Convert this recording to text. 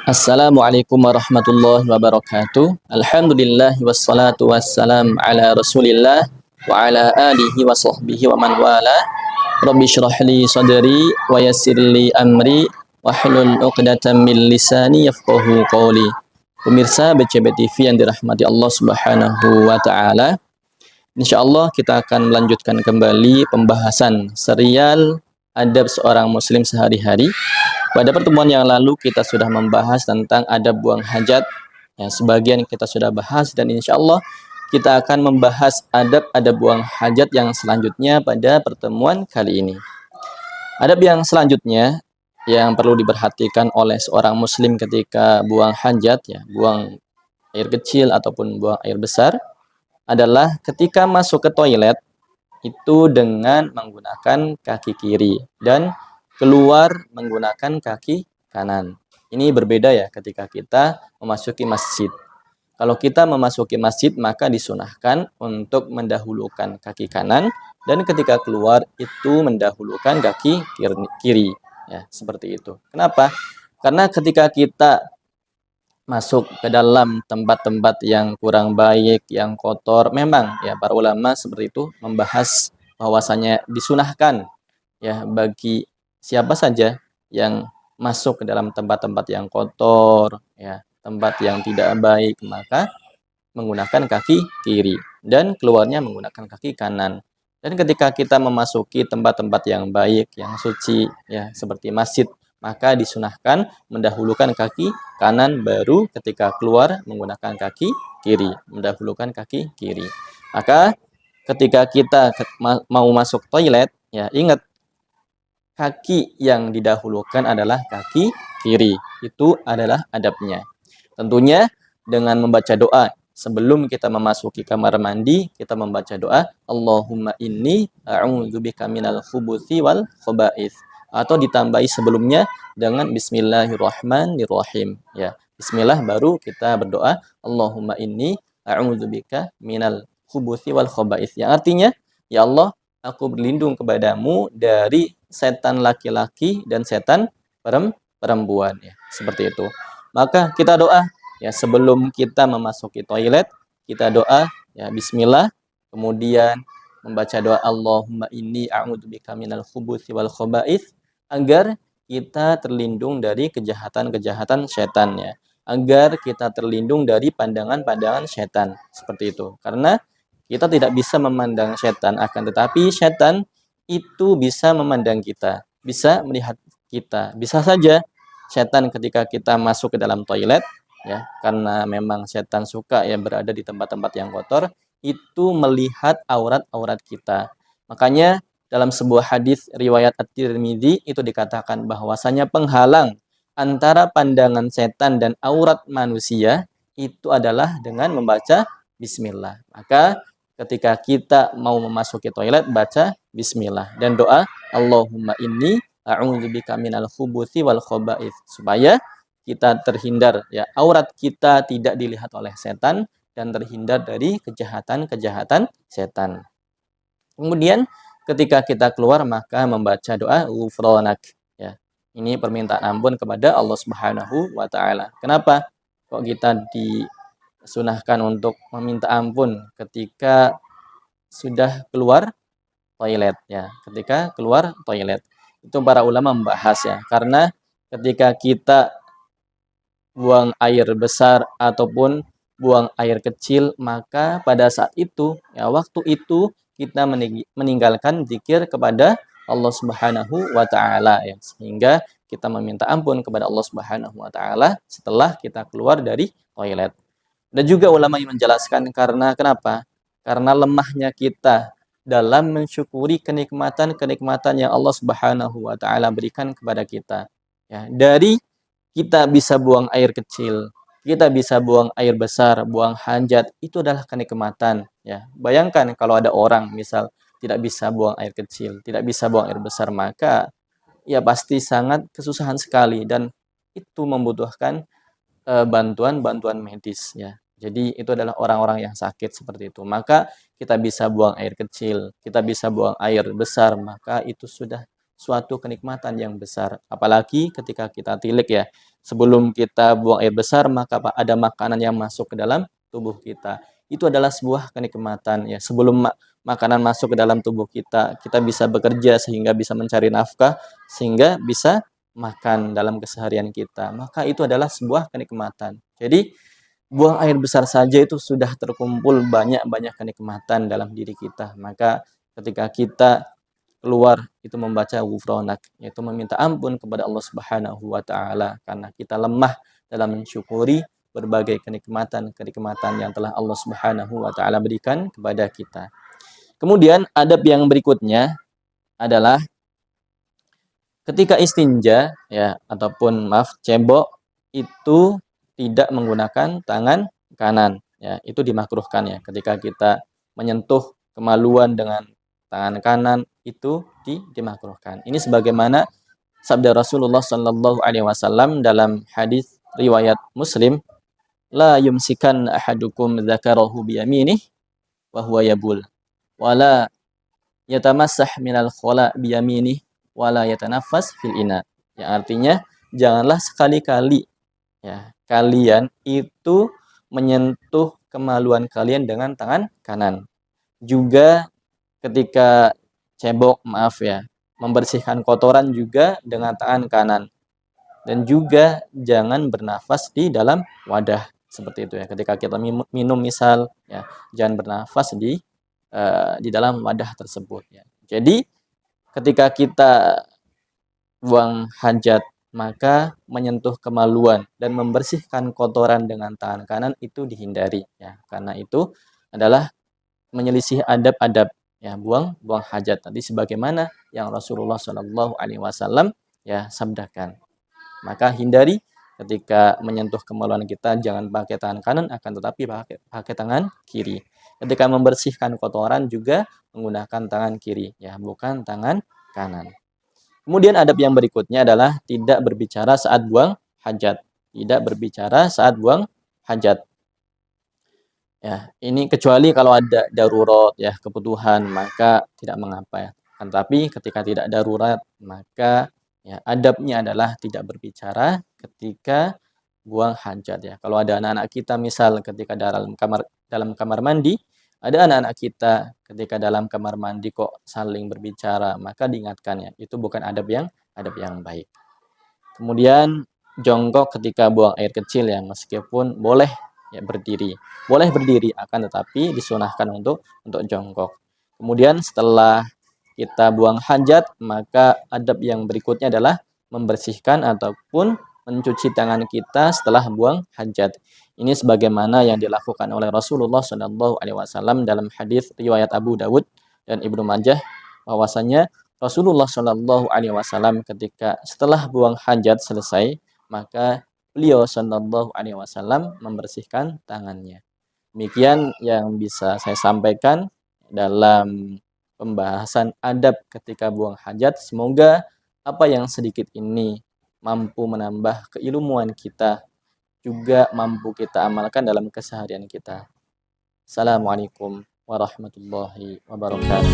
Assalamualaikum warahmatullahi wabarakatuh. Alhamdulillah wassalatu wassalam ala Rasulillah wa ala alihi wa sahbihi wa man wala. Rabbi shrah li sadri wa yassir li amri wa hlul 'uqdatam min lisani yafqahu qawli. Pemirsa BCB TV yang dirahmati Allah Subhanahu wa taala. Insyaallah kita akan melanjutkan kembali pembahasan serial adab seorang muslim sehari-hari. Pada pertemuan yang lalu kita sudah membahas tentang adab buang hajat. Ya, sebagian kita sudah bahas dan insya Allah kita akan membahas adab-adab buang hajat yang selanjutnya pada pertemuan kali ini. Adab yang selanjutnya yang perlu diperhatikan oleh seorang muslim ketika buang hajat, ya, buang air kecil ataupun buang air besar, adalah ketika masuk ke toilet itu dengan menggunakan kaki kiri dan keluar menggunakan kaki kanan. Ini berbeda ya ketika kita memasuki masjid. Kalau kita memasuki masjid maka disunahkan untuk mendahulukan kaki kanan dan ketika keluar itu mendahulukan kaki kiri. Ya, seperti itu. Kenapa? Karena ketika kita masuk ke dalam tempat-tempat yang kurang baik, yang kotor, memang ya para ulama seperti itu membahas bahwasanya disunahkan ya bagi siapa saja yang masuk ke dalam tempat-tempat yang kotor, ya, tempat yang tidak baik, maka menggunakan kaki kiri dan keluarnya menggunakan kaki kanan. Dan ketika kita memasuki tempat-tempat yang baik, yang suci, ya, seperti masjid, maka disunahkan mendahulukan kaki kanan baru ketika keluar menggunakan kaki kiri, mendahulukan kaki kiri. Maka ketika kita mau masuk toilet, ya, ingat kaki yang didahulukan adalah kaki kiri. Itu adalah adabnya. Tentunya dengan membaca doa. Sebelum kita memasuki kamar mandi, kita membaca doa, Allahumma inni a'udzubika minal khubuthi wal khaba'ith. Atau ditambahi sebelumnya dengan Bismillahirrahmanirrahim. Ya, Bismillah baru kita berdoa, Allahumma inni a'udzubika minal khubuthi wal khaba'ith. Yang artinya, ya Allah, aku berlindung kepadamu dari setan laki-laki dan setan perempuan, ya, seperti itu. Maka kita doa ya sebelum kita memasuki toilet, kita doa ya bismillah, kemudian membaca doa Allahumma inni a'udzubika minal khubuthi wal khaba'ith agar kita terlindung dari kejahatan-kejahatan setan, ya. Agar kita terlindung dari pandangan-pandangan setan, seperti itu. Karena kita tidak bisa memandang setan, akan tetapi setan itu bisa memandang kita, bisa melihat kita. Bisa saja setan ketika kita masuk ke dalam toilet, ya, karena memang setan suka ya berada di tempat-tempat yang kotor, itu melihat aurat-aurat kita. Makanya dalam sebuah hadis riwayat At-Tirmidzi itu dikatakan bahwasanya penghalang antara pandangan setan dan aurat manusia itu adalah dengan membaca bismillah. Maka ketika kita mau memasuki toilet, baca bismillah dan doa Allahumma inni a'udzubika minal khubuthi wal khaba'ith, supaya kita terhindar ya aurat kita tidak dilihat oleh setan dan terhindar dari kejahatan-kejahatan setan. Kemudian ketika kita keluar maka membaca doa ghufranak, ya. Ini permintaan ampun kepada Allah Subhanahu wa taala. Kenapa kok kita disunahkan untuk meminta ampun ketika sudah keluar toilet, ya, ketika keluar toilet? Itu para ulama membahas ya, karena ketika kita buang air besar ataupun buang air kecil, maka pada saat itu ya waktu itu kita meninggalkan zikir kepada Allah Subhanahu wa taala, ya, sehingga kita meminta ampun kepada Allah Subhanahu wa taala setelah kita keluar dari toilet. Dan juga ulama yang menjelaskan karena kenapa? Karena lemahnya kita dalam mensyukuri kenikmatan-kenikmatan yang Allah Subhanahu wa taala berikan kepada kita. Ya, dari kita bisa buang air kecil, kita bisa buang air besar, buang hajat, itu adalah kenikmatan, ya. Bayangkan kalau ada orang misal tidak bisa buang air kecil, tidak bisa buang air besar, maka ya pasti sangat kesusahan sekali dan itu membutuhkan bantuan-bantuan medis, ya. Jadi itu adalah orang-orang yang sakit seperti itu. Maka kita bisa buang air kecil, kita bisa buang air besar, maka itu sudah suatu kenikmatan yang besar. Apalagi ketika kita tilik ya, sebelum kita buang air besar maka ada makanan yang masuk ke dalam tubuh kita. Itu adalah sebuah kenikmatan ya. Sebelum makanan masuk ke dalam tubuh kita, kita bisa bekerja sehingga bisa mencari nafkah, sehingga bisa makan dalam keseharian kita. Maka itu adalah sebuah kenikmatan. Jadi buang air besar saja itu sudah terkumpul banyak-banyak kenikmatan dalam diri kita. Maka ketika kita keluar itu membaca ghufranak, yaitu meminta ampun kepada Allah Subhanahu wa taala karena kita lemah dalam mensyukuri berbagai kenikmatan yang telah Allah Subhanahu wa taala berikan kepada kita. Kemudian adab yang berikutnya adalah ketika istinja ya ataupun cebok itu tidak menggunakan tangan kanan ya, itu dimakruhkan ya. Ketika kita menyentuh kemaluan dengan tangan kanan itu dimakruhkan. Ini sebagaimana sabda Rasulullah Shallallahu alaihi wasallam dalam hadis riwayat Muslim, la yumsikan ahadukum dzakarahu biyaminih wa huwa yabul wala yatamassah minal khala biyaminih wala yatanaffas fil ina. Ya artinya janganlah sekali-kali ya kalian itu menyentuh kemaluan kalian dengan tangan kanan. Juga ketika cebok, membersihkan kotoran juga dengan tangan kanan. Dan juga jangan bernafas di dalam wadah seperti itu ya. Ketika kita minum misal ya, jangan bernafas di dalam wadah tersebut ya. Jadi ketika kita buang hajat maka menyentuh kemaluan dan membersihkan kotoran dengan tangan kanan itu dihindari ya, karena itu adalah menyelisih adab-adab ya buang hajat tadi sebagaimana yang Rasulullah Shallallahu alaihi wasallam ya sabdakan. Maka hindari ketika menyentuh kemaluan kita jangan pakai tangan kanan, akan tetapi pakai tangan kiri. Ketika membersihkan kotoran juga menggunakan tangan kiri ya, bukan tangan kanan. Kemudian adab yang berikutnya adalah tidak berbicara saat buang hajat. Tidak berbicara saat buang hajat. Ya, ini kecuali kalau ada darurat ya, kebutuhan, maka tidak mengapa ya. Tapi ketika tidak darurat, maka ya adabnya adalah tidak berbicara ketika buang hajat ya. Kalau ada anak-anak kita misal ketika dalam kamar mandi, ada anak-anak kita ketika dalam kamar mandi kok saling berbicara, maka diingatkan ya, itu bukan adab yang baik. Kemudian jongkok ketika buang air kecil ya, meskipun boleh ya berdiri. Boleh berdiri akan tetapi disunahkan untuk jongkok. Kemudian setelah kita buang hajat, maka adab yang berikutnya adalah membersihkan ataupun mencuci tangan kita setelah buang hajat. Ini sebagaimana yang dilakukan oleh Rasulullah Shallallahu alaihi wasallam dalam hadis riwayat Abu Dawud dan Ibnu Majah, bahwasanya Rasulullah Shallallahu alaihi wasallam ketika setelah buang hajat selesai, maka beliau Shallallahu alaihi wasallam membersihkan tangannya. Demikian yang bisa saya sampaikan dalam pembahasan adab ketika buang hajat. Semoga apa yang sedikit ini mampu menambah keilmuan kita, juga mampu kita amalkan dalam keseharian kita. Assalamualaikum warahmatullahi wabarakatuh.